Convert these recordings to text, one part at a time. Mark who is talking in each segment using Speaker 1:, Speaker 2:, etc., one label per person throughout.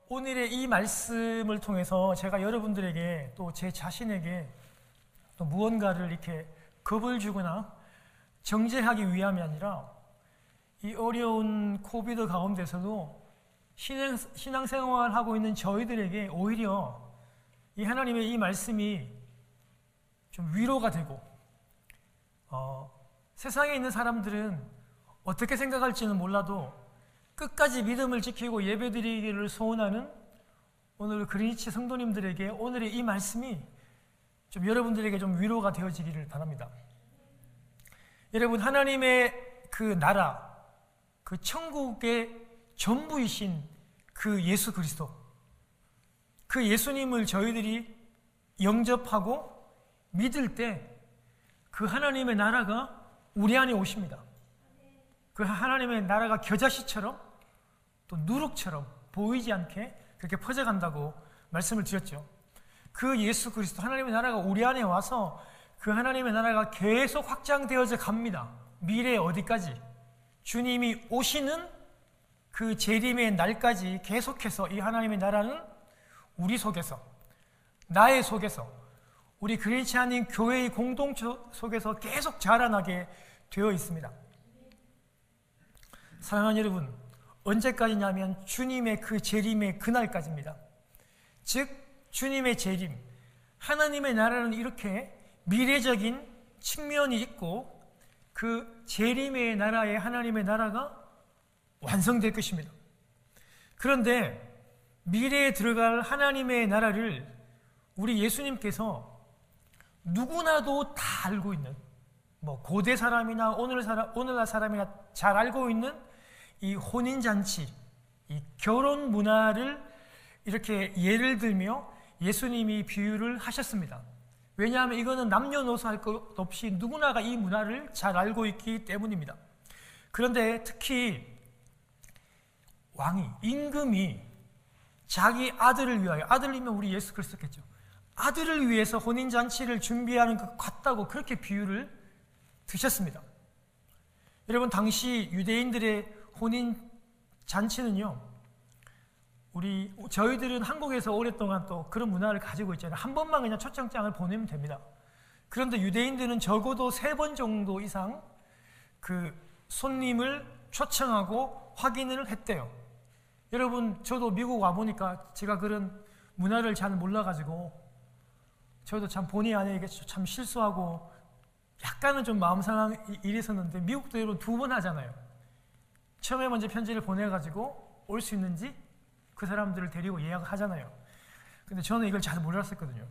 Speaker 1: 오늘의 이 말씀을 통해서 제가 여러분들에게 또 제 자신에게 또 무언가를 이렇게 겁을 주거나 정죄하기 위함이 아니라 이 어려운 코비드 가운데서도 신앙생활하고 있는 저희들에게 오히려 이 하나님의 이 말씀이 좀 위로가 되고 세상에 있는 사람들은 어떻게 생각할지는 몰라도 끝까지 믿음을 지키고 예배드리기를 소원하는 오늘 그리니치 성도님들에게 오늘의 이 말씀이 좀 여러분들에게 좀 위로가 되어지기를 바랍니다. 여러분, 하나님의 그 나라, 그 천국의 전부이신 그 예수 그리스도, 그 예수님을 저희들이 영접하고 믿을 때 그 하나님의 나라가 우리 안에 오십니다. 그 하나님의 나라가 겨자씨처럼 또 누룩처럼 보이지 않게 그렇게 퍼져간다고 말씀을 드렸죠. 그 예수 그리스도 하나님의 나라가 우리 안에 와서 그 하나님의 나라가 계속 확장되어져 갑니다. 미래 어디까지? 주님이 오시는 그 재림의 날까지 계속해서 이 하나님의 나라는 우리 속에서, 나의 속에서, 우리 그리니치 한인 교회의 공동체 속에서 계속 자라나게 되어 있습니다. 사랑하는 여러분, 언제까지냐면 주님의 그 재림의 그날까지입니다. 즉 주님의 재림, 하나님의 나라는 이렇게 미래적인 측면이 있고 그 재림의 나라에 하나님의 나라가 완성될 것입니다. 그런데 미래에 들어갈 하나님의 나라를 우리 예수님께서 누구나도 다 알고 있는, 고대 사람이나 오늘날 사람이나 잘 알고 있는 이 혼인잔치, 이 결혼 문화를 이렇게 예를 들며 예수님이 비유를 하셨습니다. 왜냐하면 이거는 남녀노소 할 것 없이 누구나가 이 문화를 잘 알고 있기 때문입니다. 그런데 특히 왕이, 임금이 자기 아들을 위하여, 아들이면 우리 예수 그리스도겠죠. 아들을 위해서 혼인잔치를 준비하는 것 같다고 그렇게 비유를 드셨습니다. 여러분, 당시 유대인들의 혼인잔치는요, 저희들은 한국에서 오랫동안 또 그런 문화를 가지고 있잖아요. 한 번만 그냥 초청장을 보내면 됩니다. 그런데 유대인들은 적어도 3번 정도 이상 그 손님을 초청하고 확인을 했대요. 여러분, 저도 미국 와보니까 제가 그런 문화를 잘 몰라가지고 저도 참 본의 아니게 참 실수하고 약간은 좀 마음 상한 일이 있었는데, 미국도 여러분 2번 하잖아요. 처음에 먼저 편지를 보내가지고 올 수 있는지 그 사람들을 데리고 예약을 하잖아요. 근데 저는 이걸 잘 몰랐었거든요.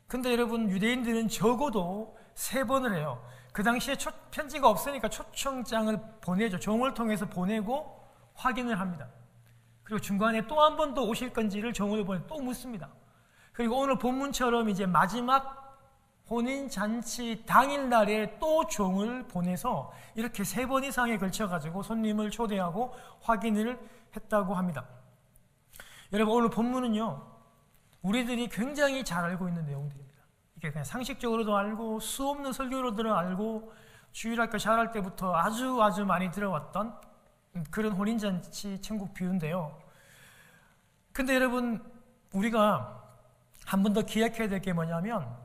Speaker 1: 근데 여러분, 유대인들은 적어도 3번을 해요. 그 당시에 편지가 없으니까 초청장을 보내죠. 종을 통해서 보내고 확인을 합니다. 그리고 중간에 또 한 번 더 오실 건지를 종을 보내 또 묻습니다. 그리고 오늘 본문처럼 이제 마지막 혼인잔치 당일날에 또 종을 보내서 이렇게 3번 이상에 걸쳐가지고 손님을 초대하고 확인을 했다고 합니다. 여러분, 오늘 본문은요, 우리들이 굉장히 잘 알고 있는 내용들입니다. 이게 그냥 상식적으로도 알고 수없는 설교로도 알고 주일학교 잘할 때부터 아주 많이 들어왔던 그런 혼인잔치 천국 비유인데요. 근데 여러분, 우리가 한 번 더 기억해야 될 게 뭐냐면,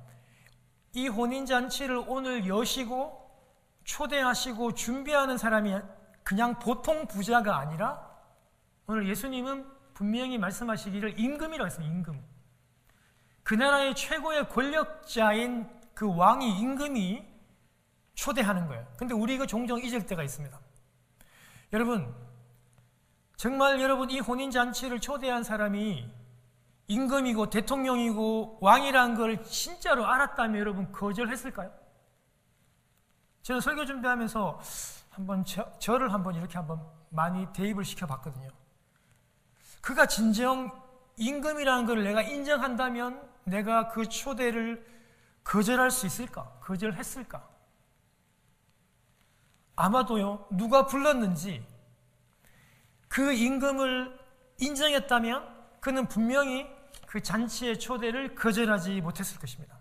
Speaker 1: 이 혼인잔치를 오늘 여시고 초대하시고 준비하는 사람이 그냥 보통 부자가 아니라 오늘 예수님은 분명히 말씀하시기를 임금이라고 했습니다. 임금. 그 나라의 최고의 권력자인 그 왕이, 임금이 초대하는 거예요. 근데 우리 이거 종종 잊을 때가 있습니다. 여러분, 정말 여러분, 이 혼인잔치를 초대한 사람이 임금이고 대통령이고 왕이라는 걸 진짜로 알았다면 여러분 거절했을까요? 저는 설교 준비하면서 한번 저를 한번 이렇게 한번 많이 대입을 시켜봤거든요. 그가 진정 임금이라는 걸 내가 인정한다면 내가 그 초대를 거절할 수 있을까? 거절했을까? 아마도요, 누가 불렀는지 그 임금을 인정했다면 그는 분명히 그 잔치의 초대를 거절하지 못했을 것입니다.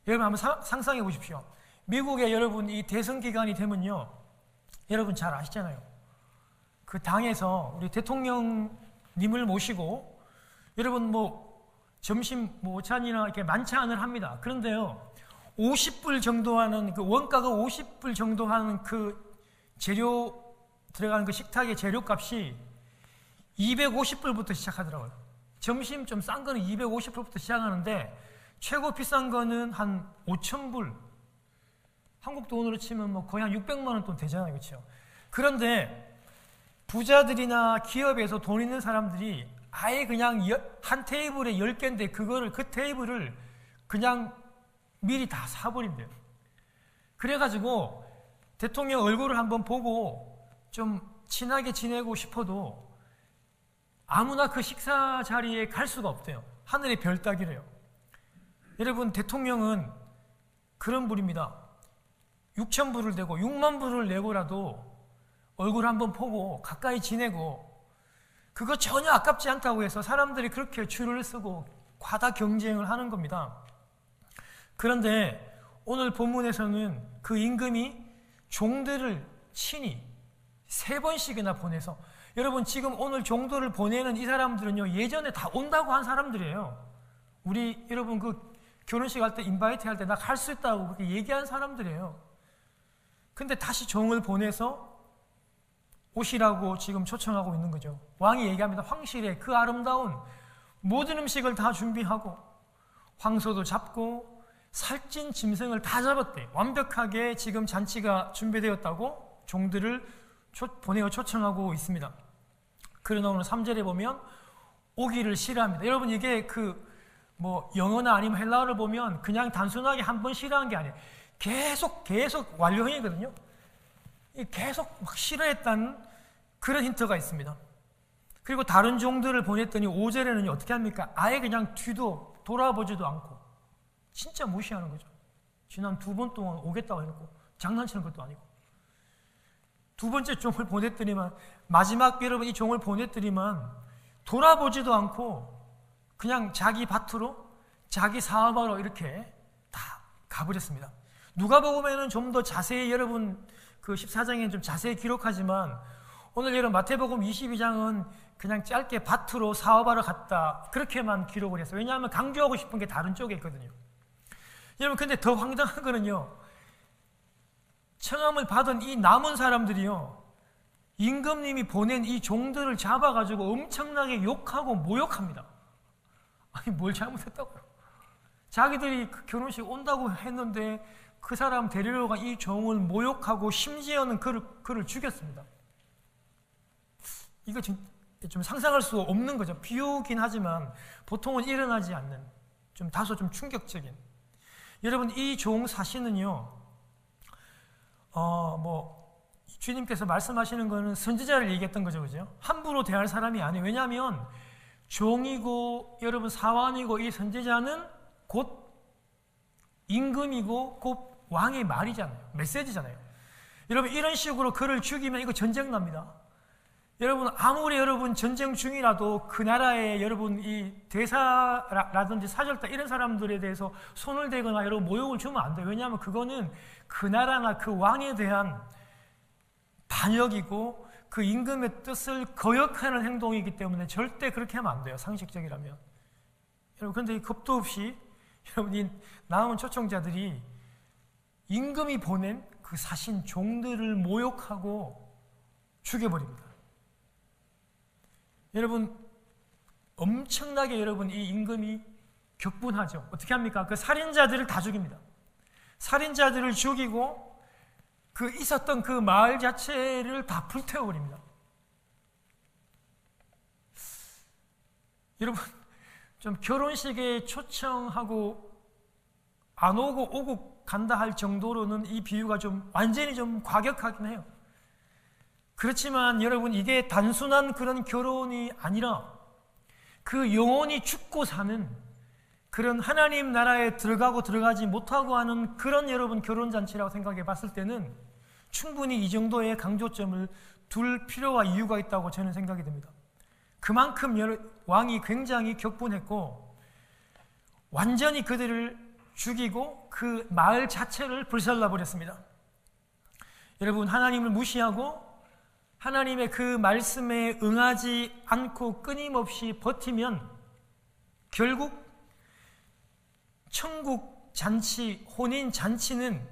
Speaker 1: 여러분, 한번 상상해 보십시오. 미국에 여러분 이 대선 기간이 되면요, 여러분 잘 아시잖아요. 그 당에서 우리 대통령님을 모시고 여러분 점심 오찬이나 이렇게 만찬을 합니다. 그런데요, 50불 정도 하는 원가가 50불 정도 하는 재료 들어가는 식탁의 재료값이 250불부터 시작하더라고요. 점심 좀 싼 거는 250불부터 시작하는데 최고 비싼 거는 한 5,000불. 한국 돈으로 치면 거의 한 600만 원 돈 되잖아요. 그렇죠? 그런데 부자들이나 기업에서 돈 있는 사람들이 아예 그냥 한 테이블에 10개인데 그 테이블을 그냥 미리 다 사버린대요. 그래가지고 대통령 얼굴을 한번 보고 좀 친하게 지내고 싶어도 아무나 그 식사 자리에 갈 수가 없대요. 하늘의 별 따기래요. 여러분, 대통령은 그런 분입니다. 6,000불을 내고 6만 불을 내고라도 얼굴 한번 보고 가까이 지내고, 그거 전혀 아깝지 않다고 해서 사람들이 그렇게 줄을 서고 과다 경쟁을 하는 겁니다. 그런데 오늘 본문에서는 그 임금이 종들을 친히 3번씩이나 보내서, 여러분 지금 오늘 종들을 보내는 이 사람들은요, 예전에 다 온다고 한 사람들이에요. 여러분 결혼식 할 때 인바이트 할 때 나 갈 수 있다고 그렇게 얘기한 사람들이에요. 근데 다시 종을 보내서 오시라고 지금 초청하고 있는 거죠. 왕이 얘기합니다. 황실에 그 아름다운 모든 음식을 다 준비하고 황소도 잡고 살찐 짐승을 다 잡았대. 완벽하게 지금 잔치가 준비되었다고 종들을 보내어 초청하고 있습니다. 그러나 오늘 3절에 보면 오기를 싫어합니다. 여러분, 이게 영어나 아니면 헬라어를 보면 그냥 단순하게 한 번 싫어한 게 아니에요. 계속 완료형이거든요. 계속 막 싫어했다는 그런 힌트가 있습니다. 그리고 다른 종들을 보냈더니 5절에는 어떻게 합니까? 아예 그냥 뒤도 돌아보지도 않고 진짜 무시하는 거죠. 지난 2번 동안 오겠다고 해놓고 장난치는 것도 아니고. 2번째 종을 보냈더니만, 마지막 여러분 이 종을 보냈더니만 돌아보지도 않고 그냥 자기 밭으로 자기 사업하러 이렇게 다 가버렸습니다. 누가복음에는 좀 더 자세히 여러분 14장에 좀 자세히 기록하지만 오늘 여러분 마태복음 22장은 그냥 짧게 밭으로 사업하러 갔다 그렇게만 기록을 했어요. 왜냐하면 강조하고 싶은 게 다른 쪽에 있거든요. 여러분, 근데 더 황당한 거는요, 청함을 받은 이 남은 사람들이요, 임금님이 보낸 이 종들을 잡아가지고 엄청나게 욕하고 모욕합니다. 아니, 뭘 잘못했다고요? 자기들이 결혼식 온다고 했는데 그 사람 데리러 간 이 종을 모욕하고 심지어는 그를 죽였습니다. 이거 좀 상상할 수 없는 거죠. 비유긴 하지만 보통은 일어나지 않는 다소 충격적인. 여러분, 이 종 사신은요, 주님께서 말씀하시는 거는 선지자를 얘기했던 거죠, 그죠? 함부로 대할 사람이 아니에요. 왜냐하면 종이고 여러분 사환이고 이 선지자는 곧 임금이고 곧 왕의 말이잖아요. 메시지잖아요. 여러분, 이런 식으로 그를 죽이면 이거 전쟁 납니다. 여러분, 아무리 여러분 전쟁 중이라도 그 나라의 여러분 이 대사라든지 사절단 이런 사람들에 대해서 손을 대거나 여러분 모욕을 주면 안 돼요. 왜냐하면 그거는 그 나라나 그 왕에 대한 반역이고 그 임금의 뜻을 거역하는 행동이기 때문에 절대 그렇게 하면 안 돼요. 상식적이라면. 여러분, 그런데 겁도 없이 여러분 이 남은 초청자들이 임금이 보낸 그 사신 종들을 모욕하고 죽여버립니다. 여러분, 엄청나게 여러분 이 임금이 격분하죠. 어떻게 합니까? 그 살인자들을 다 죽입니다. 살인자들을 죽이고 있었던 그 마을 자체를 다 불태워버립니다. 여러분, 좀 결혼식에 초청하고 안 오고 간다 할 정도로는 이 비유가 완전히 과격하긴 해요. 그렇지만 여러분, 이게 단순한 그런 결혼이 아니라 그 영혼이 죽고 사는 그런 하나님 나라에 들어가고 들어가지 못하고 하는 그런 여러분 결혼잔치라고 생각해 봤을 때는 충분히 이 정도의 강조점을 둘 필요와 이유가 있다고 저는 생각이 듭니다. 그만큼 왕이 굉장히 격분했고 완전히 그들을 죽이고 그 마을 자체를 불살라버렸습니다. 여러분, 하나님을 무시하고 하나님의 그 말씀에 응하지 않고 끊임없이 버티면 결국 천국 잔치, 혼인 잔치는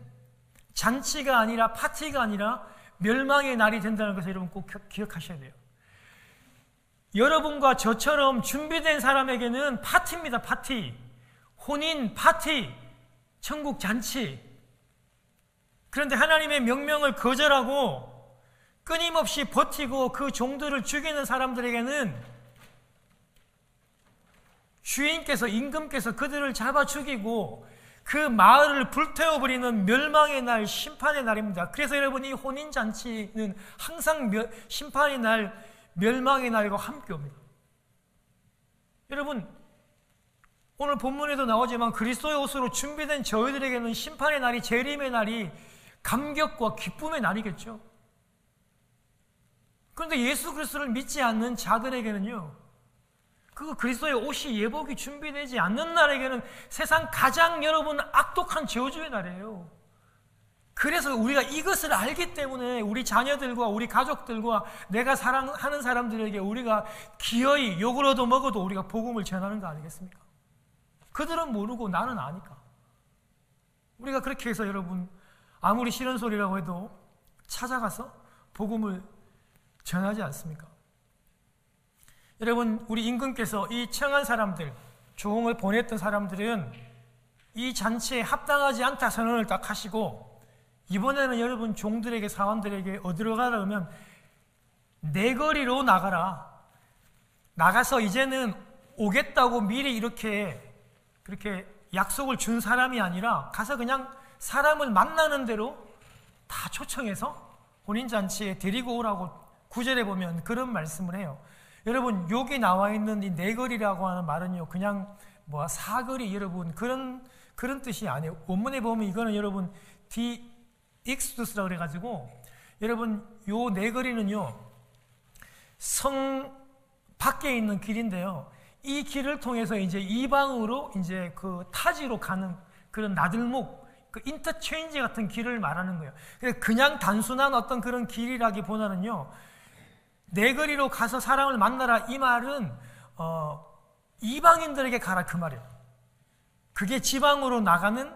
Speaker 1: 잔치가 아니라 파티가 아니라 멸망의 날이 된다는 것을 여러분 꼭 기억하셔야 돼요. 여러분과 저처럼 준비된 사람에게는 파티입니다. 파티. 혼인 파티. 천국 잔치. 그런데 하나님의 명령을 거절하고 끊임없이 버티고 그 종들을 죽이는 사람들에게는 주인께서, 임금께서 그들을 잡아 죽이고 그 마을을 불태워버리는 멸망의 날, 심판의 날입니다. 그래서 여러분, 이 혼인잔치는 항상 심판의 날, 멸망의 날과 함께 옵니다. 여러분, 오늘 본문에도 나오지만 그리스도의 옷으로 준비된 저희들에게는 심판의 날이, 재림의 날이 감격과 기쁨의 날이겠죠. 그런데 예수 그리스도를 믿지 않는 자들에게는요, 그 그리스도의 옷이, 예복이 준비되지 않는 날에게는 세상 가장 여러분 악독한 저주의 날이에요. 그래서 우리가 이것을 알기 때문에 우리 자녀들과 우리 가족들과 내가 사랑하는 사람들에게 우리가 기어이 욕을 얻어 먹어도 우리가 복음을 전하는 거 아니겠습니까? 그들은 모르고 나는 아니까. 우리가 그렇게 해서 여러분, 아무리 싫은 소리라고 해도 찾아가서 복음을 전하지 않습니까? 여러분, 우리 임금께서 이 청한 사람들, 조홍을 보냈던 사람들은 이 잔치에 합당하지 않다 선언을 딱 하시고, 이번에는 여러분 종들에게, 사원들에게 어디로 가라 그러면 내거리로 나가라. 나가서 이제는 오겠다고 미리 그렇게 약속을 준 사람이 아니라 가서 그냥 사람을 만나는 대로 다 초청해서 혼인잔치에 데리고 오라고 9절에 보면 그런 말씀을 해요. 여러분, 여기 나와 있는 이 내거리라고 하는 말은요, 그냥 사거리, 여러분 그런 뜻이 아니에요. 원문에 보면 이거는 여러분 익스두스라고 그래가지고, 여러분 요 내거리는요 성 밖에 있는 길인데요, 이 길을 통해서 이제 이방으로 이제 그 타지로 가는 그런 나들목, 그 인터체인지 같은 길을 말하는 거예요. 그냥 단순한 어떤 그런 길이라기보다는요, 내거리로 가서 사람을 만나라, 이 말은 이방인들에게 가라, 그 말이에요. 그게 지방으로 나가는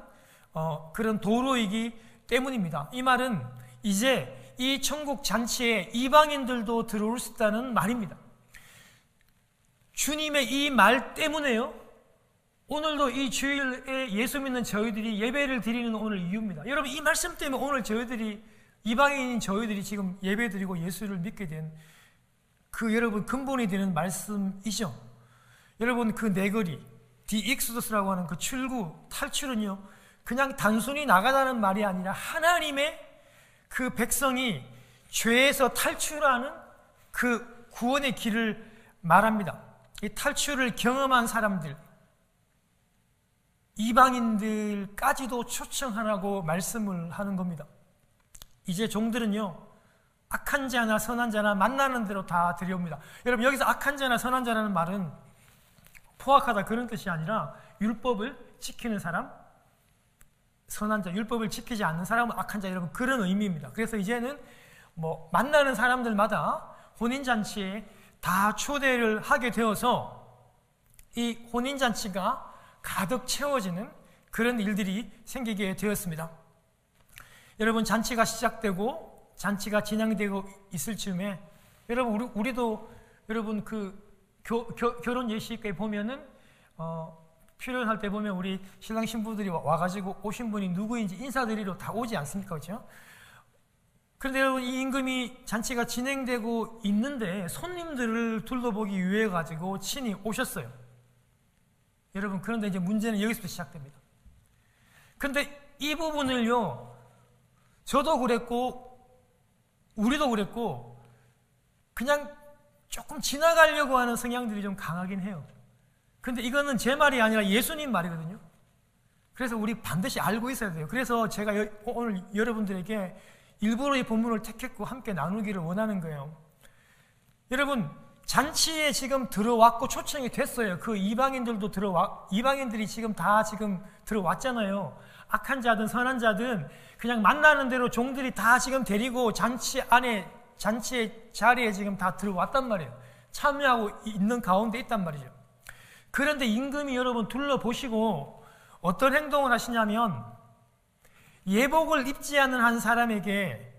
Speaker 1: 그런 도로이기 때문입니다. 이 말은 이제 이 천국 잔치에 이방인들도 들어올 수 있다는 말입니다. 주님의 이 말 때문에요, 오늘도 이 주일에 예수 믿는 저희들이 예배를 드리는 오늘 이유입니다. 여러분, 이 말씀 때문에 오늘 저희들이, 이방인인 저희들이 지금 예배 드리고 예수를 믿게 된 그 여러분 근본이 되는 말씀이죠. 여러분, 그 내거리, 디익스도스라고 하는 그 출구, 탈출은요, 그냥 단순히 나가다는 말이 아니라 하나님의 그 백성이 죄에서 탈출하는 그 구원의 길을 말합니다. 이 탈출을 경험한 사람들, 이방인들까지도 초청하라고 말씀을 하는 겁니다. 이제 종들은요, 악한 자나 선한 자나 만나는 대로 다 들여옵니다. 여러분, 여기서 악한 자나 선한 자라는 말은 포악하다 그런 뜻이 아니라 율법을 지키는 사람, 선한 자, 율법을 지키지 않는 사람은 악한 자, 여러분 그런 의미입니다. 그래서 이제는 만나는 사람들마다 혼인잔치에 다 초대를 하게 되어서 이 혼인잔치가 가득 채워지는 그런 일들이 생기게 되었습니다. 여러분, 잔치가 시작되고 잔치가 진행되고 있을 즈음에 여러분, 우리도 여러분 그 결혼 예식에 보면은 필요할 때 보면 우리 신랑 신부들이 와가지고 오신 분이 누구인지 인사드리러 다 오지 않습니까? 그렇죠? 그런데 여러분, 이 임금이 잔치가 진행되고 있는데 손님들을 둘러보기 위해 가지고 친히 오셨어요. 여러분, 그런데 이제 문제는 여기서부터 시작됩니다. 그런데 이 부분을요, 저도 그랬고 우리도 그랬고 그냥 조금 지나가려고 하는 성향들이 좀 강하긴 해요. 그런데 이거는 제 말이 아니라 예수님 말이거든요. 그래서 우리 반드시 알고 있어야 돼요. 그래서 제가 오늘 여러분들에게 일부러 이 본문을 택했고 함께 나누기를 원하는 거예요. 여러분, 잔치에 지금 들어왔고 초청이 됐어요. 그 이방인들도 이방인들이 지금 다 들어왔잖아요. 악한 자든 선한 자든 그냥 만나는 대로 종들이 다 지금 데리고 잔치의 자리에 지금 다 들어왔단 말이에요. 참여하고 있는 가운데 있단 말이죠. 그런데 임금이 여러분 둘러보시고 어떤 행동을 하시냐면 예복을 입지 않은 한 사람에게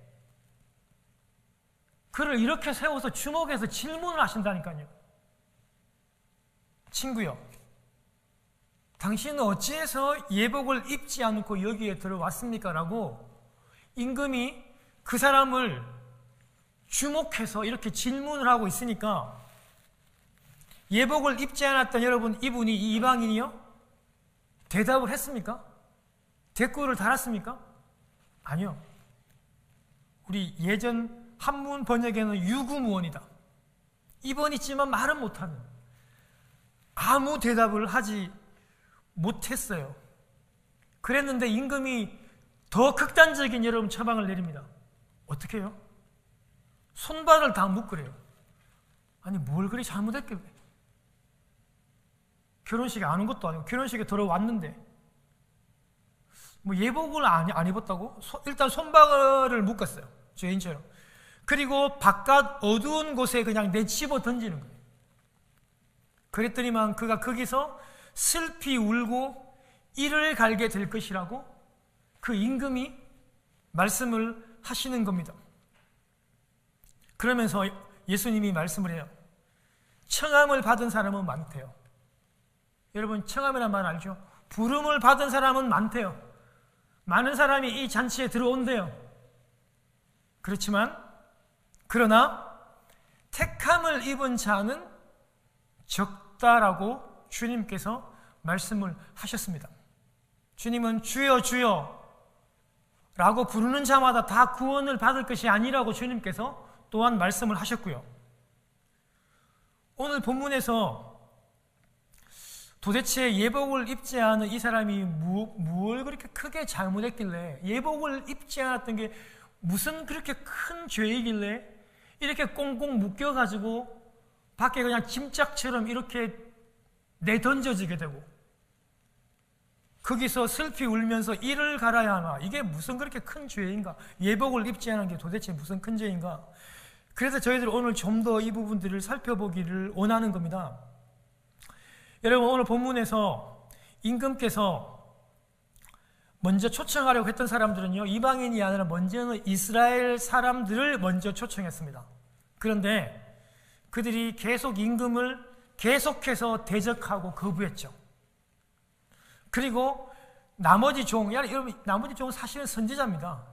Speaker 1: 그를 이렇게 세워서 주목해서 질문을 하신다니까요. 친구요, 당신은 어찌해서 예복을 입지 않고 여기에 들어왔습니까? 라고 임금이 그 사람을 주목해서 이렇게 질문을 하고 있으니까 예복을 입지 않았던 여러분, 이분이 이 이방인이요? 대답을 했습니까? 댓글을 달았습니까? 아니요. 우리 예전 한문 번역에는 유구무원이다. 입은 있지만 말은 못하는, 아무 대답을 하지 못했어요. 그랬는데 임금이 더 극단적인 여러분 처방을 내립니다. 어떻게 해요? 손발을 다 묶으래요. 아니 뭘 그리 잘못했길래? 결혼식에 안 온 것도 아니고 결혼식에 들어왔는데 뭐 예복을 안 입었다고? 일단 손발을 묶었어요. 죄인처럼. 그리고 바깥 어두운 곳에 그냥 내집어 던지는 거예요. 그랬더니만 그가 거기서 슬피 울고 이를 갈게 될 것이라고 그 임금이 말씀을 하시는 겁니다. 그러면서 예수님이 말씀을 해요. 청함을 받은 사람은 많대요. 여러분 청함이란 말 알죠? 부름을 받은 사람은 많대요. 많은 사람이 이 잔치에 들어온대요. 그렇지만 그러나 택함을 입은 자는 적다라고 주님께서 말씀을 하셨습니다. 주님은 주여 주여 라고 부르는 자마다 다 구원을 받을 것이 아니라고 주님께서 또한 말씀을 하셨고요. 오늘 본문에서 도대체 예복을 입지 않은 이 사람이 뭘 그렇게 크게 잘못했길래, 예복을 입지 않았던 게 무슨 그렇게 큰 죄이길래 이렇게 꽁꽁 묶여가지고 밖에 그냥 짐짝처럼 이렇게 내던져지게 되고 거기서 슬피 울면서 이를 갈아야 하나, 이게 무슨 그렇게 큰 죄인가? 예복을 입지 않은 게 도대체 무슨 큰 죄인가? 그래서 저희들 오늘 좀 더 이 부분들을 살펴보기를 원하는 겁니다. 여러분 오늘 본문에서 임금께서 먼저 초청하려고 했던 사람들은요, 이방인이 아니라 먼저는 이스라엘 사람들을 먼저 초청했습니다. 그런데 그들이 계속 임금을 계속해서 대적하고 거부했죠. 그리고 나머지 종, 여러분 나머지 종은 사실은 선지자입니다.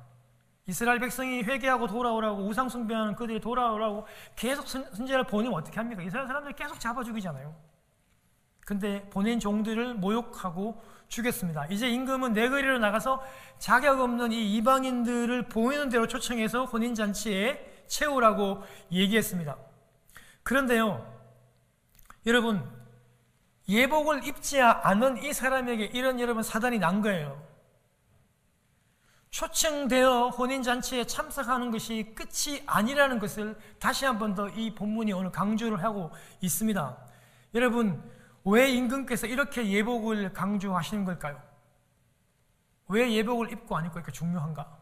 Speaker 1: 이스라엘 백성이 회개하고 돌아오라고, 우상 숭배하는 그들이 돌아오라고 계속 선지자를 보내면 어떻게 합니까? 이스라엘 사람들이 계속 잡아 죽이잖아요. 근데 보낸 종들을 모욕하고 죽였습니다. 이제 임금은 내거리로 나가서 자격 없는 이 이방인들을 보이는 대로 초청해서 혼인잔치에 채우라고 얘기했습니다. 그런데요, 여러분, 예복을 입지 않은 이 사람에게 이런 여러분 사단이 난 거예요. 초청되어 혼인잔치에 참석하는 것이 끝이 아니라는 것을 다시 한 번 더 이 본문이 오늘 강조를 하고 있습니다. 여러분, 왜 임금께서 이렇게 예복을 강조하시는 걸까요? 왜 예복을 입고 안 입고 이렇게 중요한가?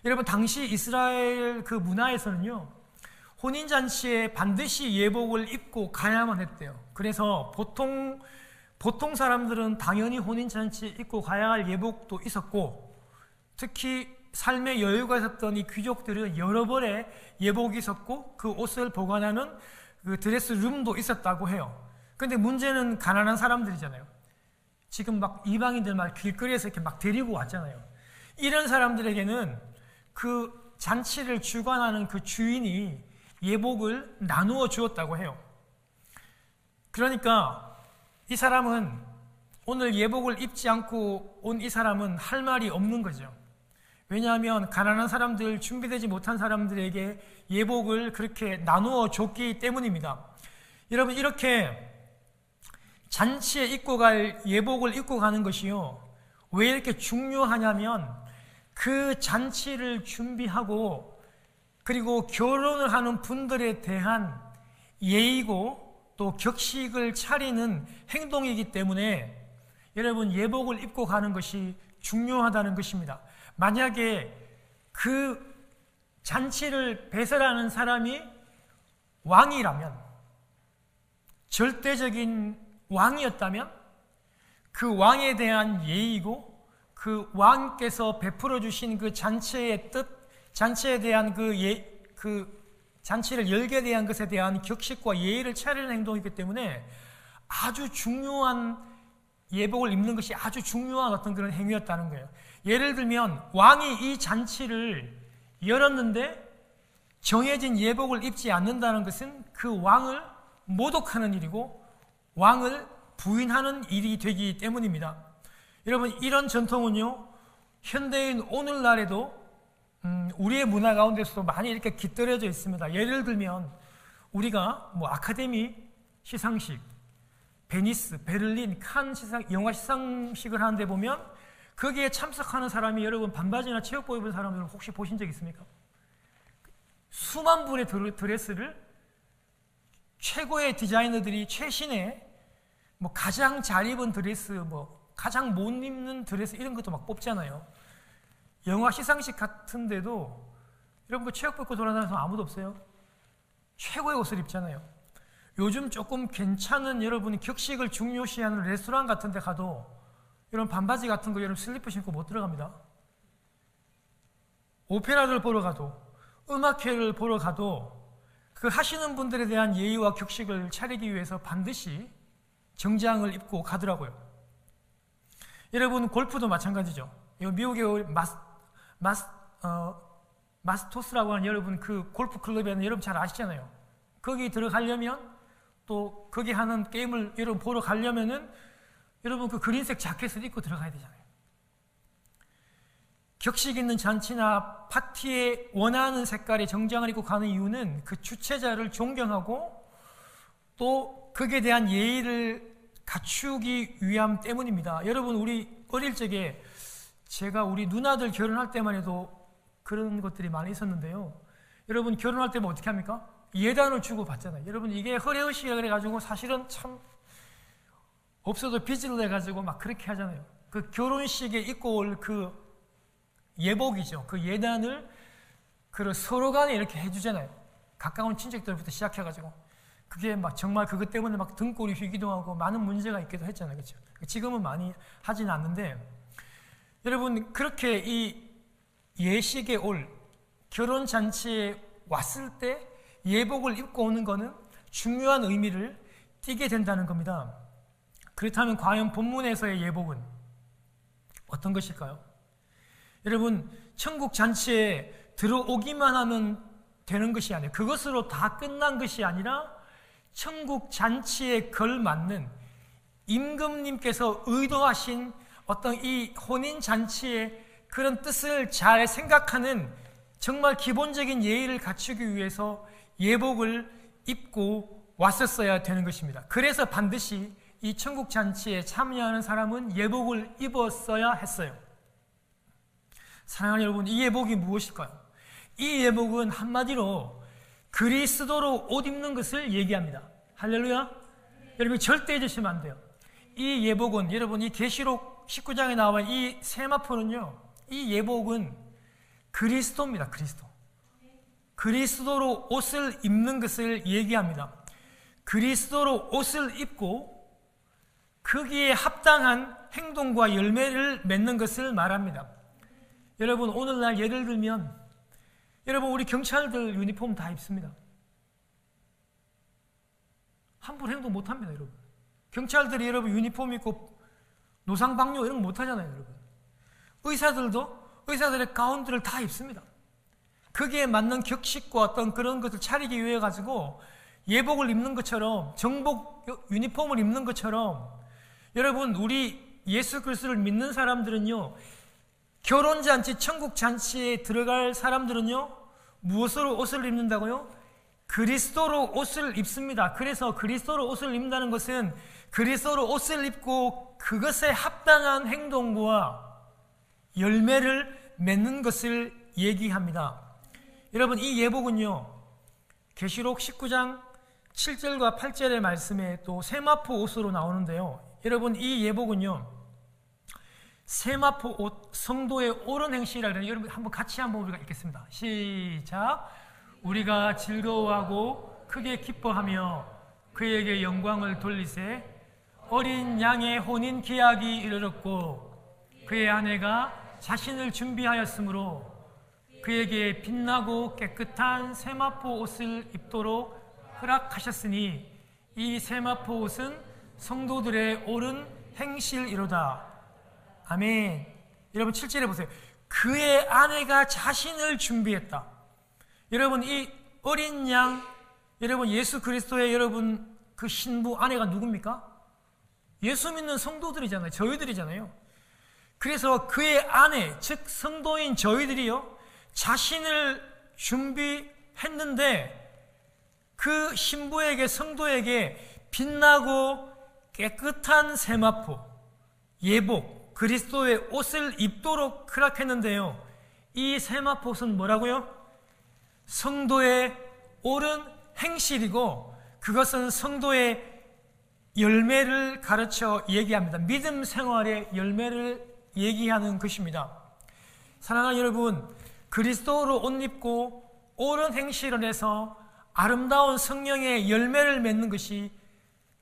Speaker 1: 여러분, 당시 이스라엘 그 문화에서는요, 혼인잔치에 반드시 예복을 입고 가야만 했대요. 그래서 보통 사람들은 당연히 혼인잔치에 입고 가야 할 예복도 있었고, 특히 삶의 여유가 있었던 이 귀족들은 여러 벌의 예복이 있었고, 그 옷을 보관하는 그 드레스룸도 있었다고 해요. 근데 문제는 가난한 사람들이잖아요. 지금 막 이방인들 막 길거리에서 이렇게 막 데리고 왔잖아요. 이런 사람들에게는 그 잔치를 주관하는 그 주인이 예복을 나누어 주었다고 해요. 그러니까 이 사람은, 오늘 예복을 입지 않고 온 이 사람은 할 말이 없는 거죠. 왜냐하면 가난한 사람들, 준비되지 못한 사람들에게 예복을 그렇게 나누어 줬기 때문입니다. 여러분, 이렇게 잔치에 입고 갈 예복을 입고 가는 것이요, 왜 이렇게 중요하냐면 그 잔치를 준비하고 그리고 결혼을 하는 분들에 대한 예의고 또 격식을 차리는 행동이기 때문에 여러분, 예복을 입고 가는 것이 중요하다는 것입니다. 만약에 그 잔치를 배설하는 사람이 왕이라면, 절대적인 왕이었다면 그 왕에 대한 예의고 그 왕께서 베풀어 주신 그 잔치의 뜻, 잔치에 대한 그 잔치를 열게 대한 것에 대한 격식과 예의를 차리는 행동이기 때문에 아주 중요한 예복을 입는 것이 아주 중요한 어떤 그런 행위였다는 거예요. 예를 들면 왕이 이 잔치를 열었는데 정해진 예복을 입지 않는다는 것은 그 왕을 모독하는 일이고 왕을 부인하는 일이 되기 때문입니다. 여러분, 이런 전통은요, 현대인 오늘날에도 우리의 문화 가운데서도 많이 이렇게 깃들여져 있습니다. 예를 들면 우리가 아카데미 시상식, 베니스, 베를린, 칸 영화 시상식을 하는데 보면 거기에 참석하는 사람이 여러분 반바지나 체육복 입은 사람들 혹시 보신 적 있습니까? 수만 분의 드레스를 최고의 디자이너들이 최신의 가장 잘 입은 드레스, 가장 못 입는 드레스 이런 것도 막 뽑잖아요. 영화 시상식 같은데도 여러분 체육복 입고 돌아다니는 사람 아무도 없어요. 최고의 옷을 입잖아요. 요즘 조금 괜찮은 여러분이 격식을 중요시하는 레스토랑 같은 데 가도 이런 반바지 같은 거 여러분 슬리퍼 신고 못 들어갑니다. 오페라를 보러 가도 음악회를 보러 가도 그 하시는 분들에 대한 예의와 격식을 차리기 위해서 반드시 정장을 입고 가더라고요. 여러분 골프도 마찬가지죠. 미국의 마스토스라고 하는 여러분 그 골프 클럽에는 여러분 잘 아시잖아요. 거기 들어가려면 또 거기 하는 게임을 여러분 보러 가려면은 여러분 그 그린색 자켓을 입고 들어가야 되잖아요. 격식 있는 잔치나 파티에 원하는 색깔의 정장을 입고 가는 이유는 그 주최자를 존경하고 또 거기에 대한 예의를 갖추기 위함 때문입니다. 여러분, 우리 어릴 적에 제가 우리 누나들 결혼할 때만 해도 그런 것들이 많이 있었는데요. 여러분 결혼할 때면 어떻게 합니까? 예단을 주고 받잖아요. 여러분 이게 허례허식이라 그래가지고 사실은 참 없어도 빚을 내가지고 막 그렇게 하잖아요. 그 결혼식에 입고 올 그 예복이죠. 그 예단을 서로 간에 이렇게 해주잖아요. 가까운 친척들부터 시작해가지고 그게 막 정말 그것 때문에 막 등골이 휘기도 하고 많은 문제가 있기도 했잖아요. 그렇죠? 지금은 많이 하지는 않는데 여러분 그렇게 이 예식에 올 결혼 잔치에 왔을 때 예복을 입고 오는 것은 중요한 의미를 띠게 된다는 겁니다. 그렇다면 과연 본문에서의 예복은 어떤 것일까요? 여러분 천국 잔치에 들어오기만 하면 되는 것이 아니에요. 그것으로 다 끝난 것이 아니라 천국 잔치에 걸맞는 임금님께서 의도하신 어떤 이 혼인 잔치의 그런 뜻을 잘 생각하는 정말 기본적인 예의를 갖추기 위해서 예복을 입고 왔었어야 되는 것입니다. 그래서 반드시 이 천국 잔치에 참여하는 사람은 예복을 입었어야 했어요. 사랑하는 여러분, 이 예복이 무엇일까요? 이 예복은 한마디로 그리스도로 옷 입는 것을 얘기합니다. 할렐루야. 여러분 절대 잊으시면 안 돼요. 이 예복은 여러분 이 계시록 19장에 나와 이 세마포는요, 이 예복은 그리스도입니다. 그리스도. 그리스도로 옷을 입는 것을 얘기합니다. 그리스도로 옷을 입고 거기에 합당한 행동과 열매를 맺는 것을 말합니다. 여러분 오늘날 예를 들면 여러분 우리 경찰들 유니폼 다 입습니다. 함부로 행동 못합니다. 여러분 경찰들이 여러분 유니폼 입고 노상방뇨 이런 거 못하잖아요. 여러분 의사들도 의사들의 가운들을 다 입습니다. 거기에 맞는 격식과 어떤 그런 것을 차리기 위해 가지고 예복을 입는 것처럼 정복 유니폼을 입는 것처럼 여러분 우리 예수 그리스도를 믿는 사람들은요, 결혼잔치 천국잔치에 들어갈 사람들은요 무엇으로 옷을 입는다고요? 그리스도로 옷을 입습니다. 그래서 그리스도로 옷을 입는다는 것은 그리스도로 옷을 입고 그것에 합당한 행동과 열매를 맺는 것을 얘기합니다. 여러분 이 예복은요 계시록 19장 7절과 8절의 말씀에 또 세마포 옷으로 나오는데요, 여러분 이 예복은요 세마포 옷, 성도의 옳은 행실이라는, 여러분 한번 같이 한번 우리가 읽겠습니다. 시작. 우리가 즐거워하고 크게 기뻐하며 그에게 영광을 돌리세 어린 양의 혼인 기약이 이르렀고 그의 아내가 자신을 준비하였으므로 그에게 빛나고 깨끗한 세마포 옷을 입도록 허락하셨으니 이 세마포 옷은 성도들의 옳은 행실이로다. 아멘. 여러분 7절에 보세요. 그의 아내가 자신을 준비했다. 여러분 이 어린 양, 여러분 예수 그리스도의 여러분 그 신부 아내가 누굽니까? 예수 믿는 성도들이잖아요. 저희들이잖아요. 그래서 그의 아내, 즉 성도인 저희들이요, 자신을 준비했는데 그 신부에게, 성도에게 빛나고 깨끗한 세마포, 예복, 그리스도의 옷을 입도록 허락했는데요, 이 세마포는 뭐라고요? 성도의 옳은 행실이고 그것은 성도의 열매를 가르쳐 얘기합니다. 믿음 생활의 열매를 얘기하는 것입니다. 사랑하는 여러분, 그리스도로 옷 입고 옳은 행실을 해서 아름다운 성령의 열매를 맺는 것이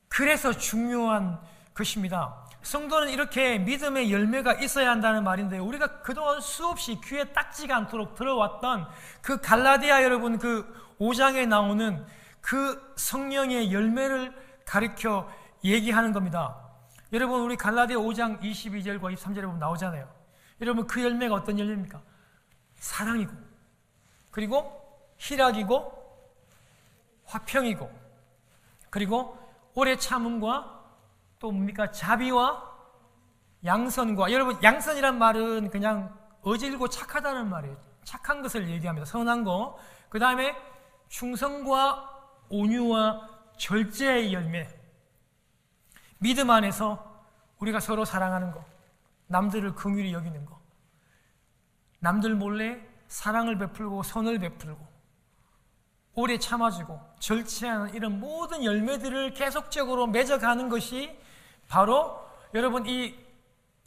Speaker 1: 그래서 중요한 것입니다. 성도는 이렇게 믿음의 열매가 있어야 한다는 말인데, 우리가 그동안 수없이 귀에 딱지가 않도록 들어왔던 그 갈라디아 여러분 그 5장에 나오는 그 성령의 열매를 가르쳐 얘기하는 겁니다. 여러분 우리 갈라디아 5장 22절과 23절에 보면 나오잖아요. 여러분 그 열매가 어떤 열매입니까? 사랑이고, 그리고 희락이고, 화평이고, 그리고 오래 참음과 또 뭡니까? 자비와 양선과. 여러분 양선이란 말은 그냥 어질고 착하다는 말이에요. 착한 것을 얘기합니다. 선한 거. 그 다음에 충성과 온유와 절제의 열매. 믿음 안에서 우리가 서로 사랑하는 거, 남들을 긍휼히 여기는 거, 남들 몰래 사랑을 베풀고 선을 베풀고 오래 참아주고 절제하는 이런 모든 열매들을 계속적으로 맺어가는 것이 바로 여러분 이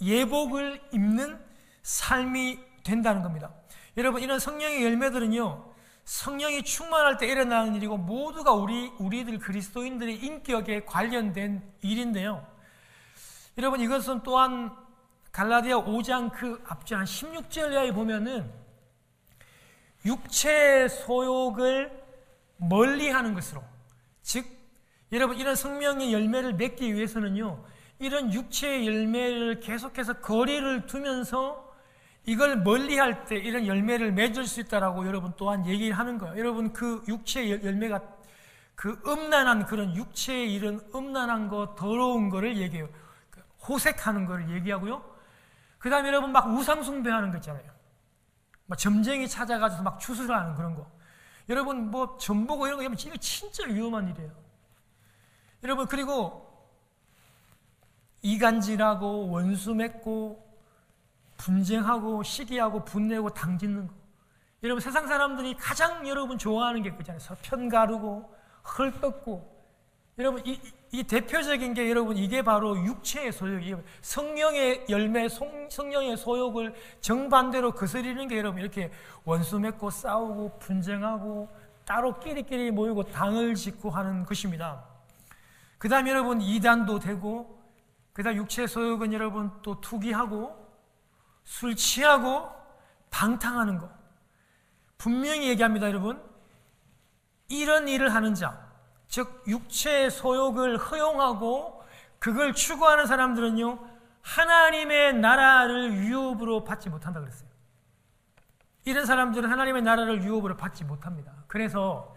Speaker 1: 예복을 입는 삶이 된다는 겁니다. 여러분 이런 성령의 열매들은요, 성령이 충만할 때 일어나는 일이고 모두가 우리들 그리스도인들의 인격에 관련된 일인데요, 여러분 이것은 또한 갈라디아 5장 그 앞절 한 16절에 보면은 육체의 소욕을 멀리하는 것으로, 즉 여러분 이런 성령의 열매를 맺기 위해서는요, 이런 육체의 열매를 계속해서 거리를 두면서 이걸 멀리할 때 이런 열매를 맺을 수 있다라고 여러분 또한 얘기를 하는 거예요. 여러분 그 육체의 열매가 그 음란한, 그런 육체의 이런 음란한 거, 더러운 거를 얘기해요. 호색하는 거를 얘기하고요. 그 다음에 여러분 막 우상숭배하는 거 있잖아요. 막 점쟁이 찾아가지고 막 추수하는 그런 거. 여러분 뭐 전보고 이런 거 하면 이거 진짜 위험한 일이에요. 여러분 그리고 이간질하고 원수 맺고 분쟁하고 시기하고 분내고 당짓는 거. 여러분 세상 사람들이 가장 여러분 좋아하는 게 그잖아요. 서로 편가르고 헐떡고. 여러분 이 대표적인 게 여러분 이게 바로 육체의 소욕이에요. 성령의 열매, 성령의 소욕을 정반대로 거스리는 게 여러분 이렇게 원수 맺고 싸우고 분쟁하고 따로 끼리끼리 모이고 당을 짓고 하는 것입니다. 그 다음에 여러분 이단도 되고, 그 다음 육체의 소욕은 여러분 또 투기하고 술 취하고 방탕하는 거. 분명히 얘기합니다. 여러분 이런 일을 하는 자, 즉 육체의 소욕을 허용하고 그걸 추구하는 사람들은요, 하나님의 나라를 유업으로 받지 못한다 그랬어요. 이런 사람들은 하나님의 나라를 유업으로 받지 못합니다. 그래서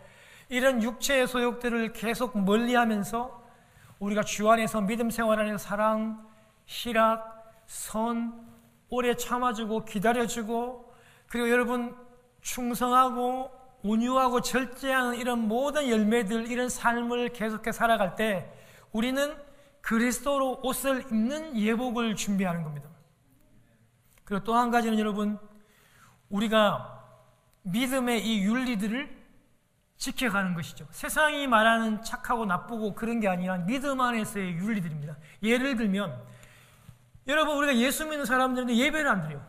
Speaker 1: 이런 육체의 소욕들을 계속 멀리하면서 우리가 주 안에서 믿음 생활 안에서 사랑, 희락, 선, 오래 참아주고 기다려주고, 그리고 여러분 충성하고 온유하고 절제하는 이런 모든 열매들, 이런 삶을 계속해 살아갈 때 우리는 그리스도로 옷을 입는 예복을 준비하는 겁니다. 그리고 또 한 가지는 여러분, 우리가 믿음의 이 윤리들을 지켜가는 것이죠. 세상이 말하는 착하고 나쁘고 그런 게 아니라 믿음 안에서의 윤리들입니다. 예를 들면 여러분 우리가 예수 믿는 사람들인데 예배를 안 드려요.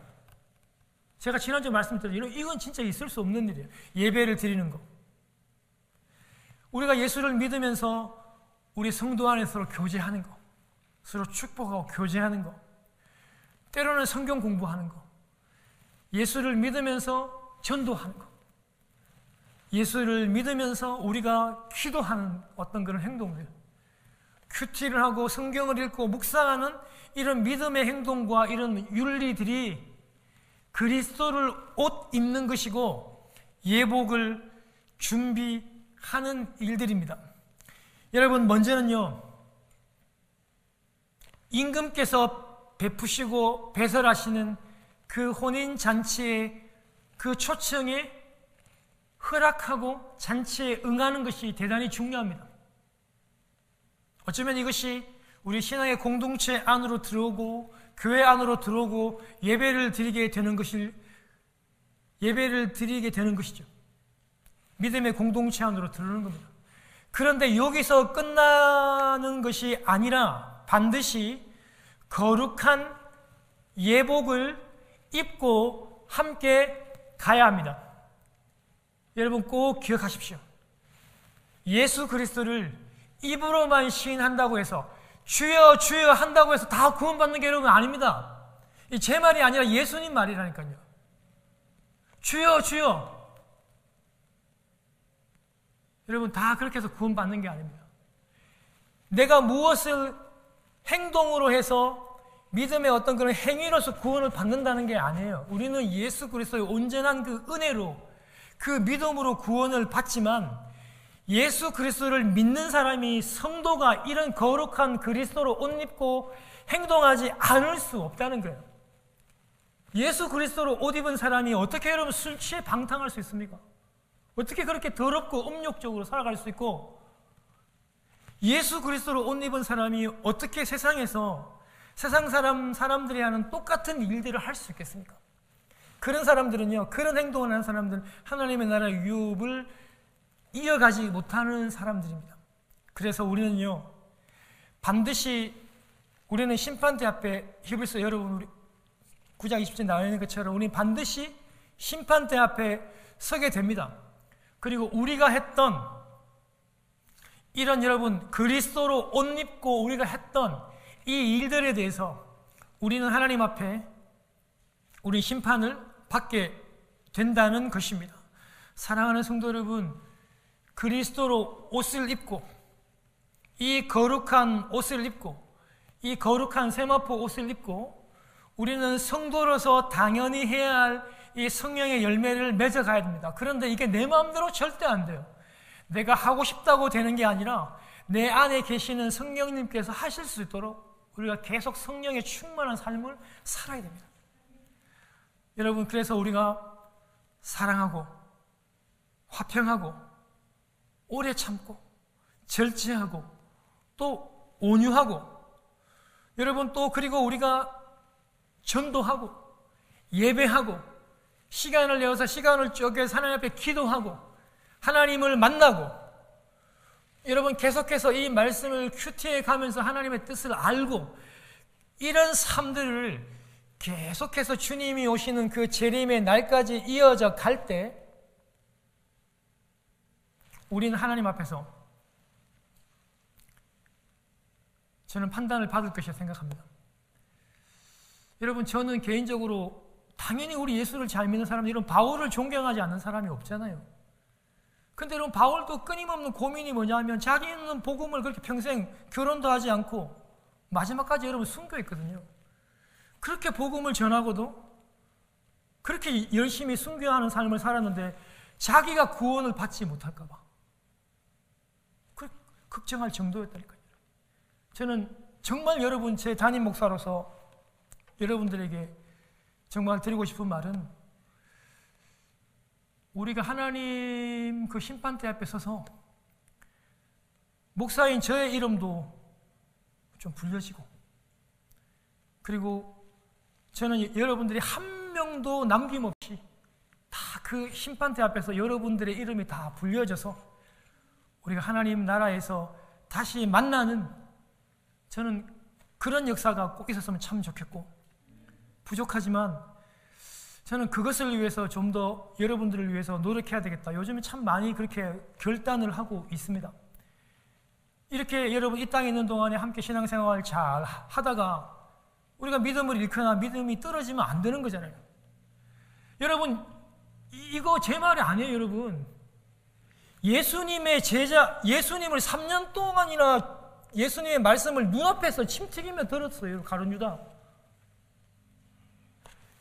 Speaker 1: 제가 지난주에 말씀드렸죠. 이건 진짜 있을 수 없는 일이에요. 예배를 드리는 거. 우리가 예수를 믿으면서 우리 성도 안에서 교제하는 거. 서로 축복하고 교제하는 거, 때로는 성경 공부하는 거, 예수를 믿으면서 전도하는 거, 예수를 믿으면서 우리가 기도하는 어떤 그런 행동들, 큐티를 하고 성경을 읽고 묵상하는 이런 믿음의 행동과 이런 윤리들이 그리스도를 옷 입는 것이고 예복을 준비하는 일들입니다. 여러분, 먼저는요, 임금께서 베푸시고 배설하시는 그 혼인잔치의 그 초청에 허락하고 잔치에 응하는 것이 대단히 중요합니다. 어쩌면 이것이 우리 신앙의 공동체 안으로 들어오고 교회 안으로 들어오고 예배를 드리게 되는 것이죠. 믿음의 공동체 안으로 들어오는 겁니다. 그런데 여기서 끝나는 것이 아니라 반드시 거룩한 예복을 입고 함께 가야 합니다. 여러분 꼭 기억하십시오. 예수 그리스도를 입으로만 시인한다고 해서 주여 주여 한다고 해서 다 구원받는 게 여러분 아닙니다. 제 말이 아니라 예수님 말이라니까요. 주여 주여. 여러분 다 그렇게 해서 구원받는 게 아닙니다. 내가 무엇을 행동으로 해서 믿음의 어떤 그런 행위로서 구원을 받는다는 게 아니에요. 우리는 예수 그리스도의 온전한 그 은혜로 그 믿음으로 구원을 받지만 예수 그리스도를 믿는 사람이 성도가 이런 거룩한 그리스도로 옷 입고 행동하지 않을 수 없다는 거예요. 예수 그리스도로 옷 입은 사람이 어떻게 여러분 술 취해 방탕할 수 있습니까? 어떻게 그렇게 더럽고 음욕적으로 살아갈 수 있고 예수 그리스도로 옷 입은 사람이 어떻게 세상에서 세상 사람들이 하는 똑같은 일들을 할 수 있겠습니까? 그런 사람들은요, 그런 행동을 하는 사람들은 하나님의 나라의 유업을 이어가지 못하는 사람들입니다. 그래서 우리는요, 반드시 우리는 심판대 앞에 히브리서 여러분 우리 9장 20절 나와 있는 것처럼 우리는 반드시 심판대 앞에 서게 됩니다. 그리고 우리가 했던 이런 여러분 그리스도로 옷 입고 우리가 했던 이 일들에 대해서 우리는 하나님 앞에 우리 심판을 받게 된다는 것입니다. 사랑하는 성도 여러분, 그리스도로 옷을 입고 이 거룩한 옷을 입고 이 거룩한 세마포 옷을 입고 우리는 성도로서 당연히 해야 할 이 성령의 열매를 맺어가야 됩니다. 그런데 이게 내 마음대로 절대 안 돼요. 내가 하고 싶다고 되는 게 아니라 내 안에 계시는 성령님께서 하실 수 있도록 우리가 계속 성령의 충만한 삶을 살아야 됩니다. 여러분, 그래서 우리가 사랑하고 화평하고 오래 참고 절제하고 또 온유하고 여러분 또 그리고 우리가 전도하고 예배하고 시간을 내어서 시간을 쪼개서 하나님 앞에 기도하고 하나님을 만나고 여러분 계속해서 이 말씀을 큐티에 가면서 하나님의 뜻을 알고 이런 삶들을 계속해서 주님이 오시는 그 재림의 날까지 이어져 갈 때 우리는 하나님 앞에서 저는 판단을 받을 것이라 생각합니다. 여러분, 저는 개인적으로 당연히 우리 예수를 잘 믿는 사람들, 이런 바울을 존경하지 않는 사람이 없잖아요. 근데 여러분, 바울도 끊임없는 고민이 뭐냐면 자기는 복음을 그렇게 평생 결혼도 하지 않고 마지막까지 여러분 순교했거든요. 그렇게 복음을 전하고도 그렇게 열심히 순교하는 삶을 살았는데 자기가 구원을 받지 못할까 봐 걱정할 정도였다니까요. 저는 정말 여러분, 제 담임 목사로서 여러분들에게 정말 드리고 싶은 말은 우리가 하나님 그 심판대 앞에 서서 목사인 저의 이름도 좀 불려지고 그리고 저는 여러분들이 한 명도 남김없이 다 그 심판대 앞에서 여러분들의 이름이 다 불려져서 우리가 하나님 나라에서 다시 만나는 저는 그런 역사가 꼭 있었으면 참 좋겠고 부족하지만 저는 그것을 위해서 좀 더 여러분들을 위해서 노력해야 되겠다. 요즘에 참 많이 그렇게 결단을 하고 있습니다. 이렇게 여러분 이 땅에 있는 동안에 함께 신앙생활 잘 하다가 우리가 믿음을 잃거나 믿음이 떨어지면 안 되는 거잖아요. 여러분, 이거 제 말이 아니에요, 여러분. 예수님의 제자, 예수님을 3년 동안이나 예수님의 말씀을 눈앞에서 침튀기며 들었어요, 가룟 유다.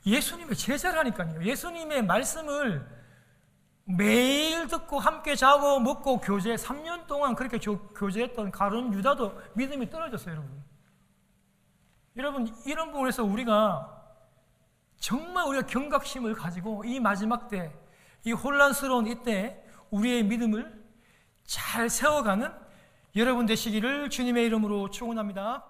Speaker 1: 예수님의 제자라니까요. 예수님의 말씀을 매일 듣고 함께 자고 먹고 교제 3년 동안 그렇게 교제했던 가룟 유다도 믿음이 떨어졌어요, 여러분. 여러분, 이런 부분에서 우리가 정말 우리가 경각심을 가지고 이 마지막 때, 이 혼란스러운 이때 우리의 믿음을 잘 세워가는 여러분 되시기를 주님의 이름으로 축원합니다.